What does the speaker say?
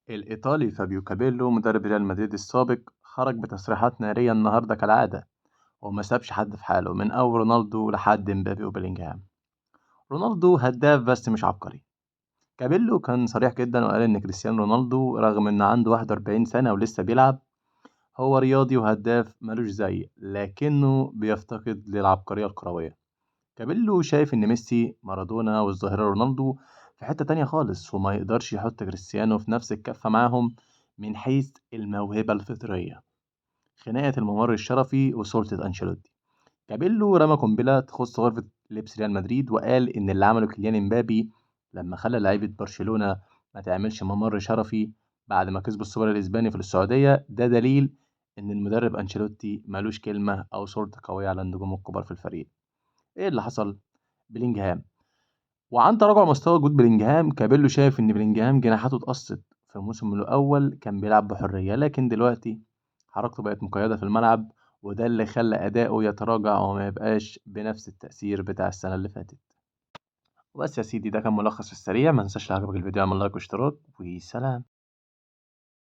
الإيطالي فابيو كابيلو مدرب ريال مدريد السابق خرج بتصريحات نارية النهاردة كالعادة، وما سابش حد في حاله من أول رونالدو لحد مبابي وبيلينجهام. رونالدو هداف بس مش عبقري. كابيلو كان صريح جدا وقال إن كريستيانو رونالدو رغم إن عنده 41 سنة ولسه بيلعب، هو رياضي وهداف ملوش زي، لكنه بيفتقد للعبقرية الكروية. كابيلو شايف إن ميسي مارادونا والظاهرة رونالدو في حتة تانية خالص، وما يقدرش يحط كريستيانو في نفس الكفة معاهم من حيث الموهبة الفطرية. خناقة الممر الشرفي وسلطة أنشيلوتي. كابيلو رمى قنبلة تخص غرفة لبس ريال مدريد وقال إن اللي عمله كيليان امبابي لما خلى لعيبة برشلونة ما تعملش ممر شرفي بعد ما كسبوا السوبر الإسباني في السعودية ده دليل إن المدرب أنشيلوتي ملوش كلمة أو سلطة قوية على النجوم الكبار في الفريق. إيه اللي حصل؟ بلينجهام. وعن تراجع مستوى جود بلينجهام، كابيلو شايف إن بلينجهام جناحاته اتقصت. في الموسم الأول كان بيلعب بحرية، لكن دلوقتي حركته بقت مقيدة في الملعب، وده اللي خلى أداؤه يتراجع وما يبقاش بنفس التأثير بتاع السنة اللي فاتت. وبس يا سيدي، ده كان ملخص في السريع. ما تنساش لو عجبك الفيديو اعمل لايك واشتراك، وسلام.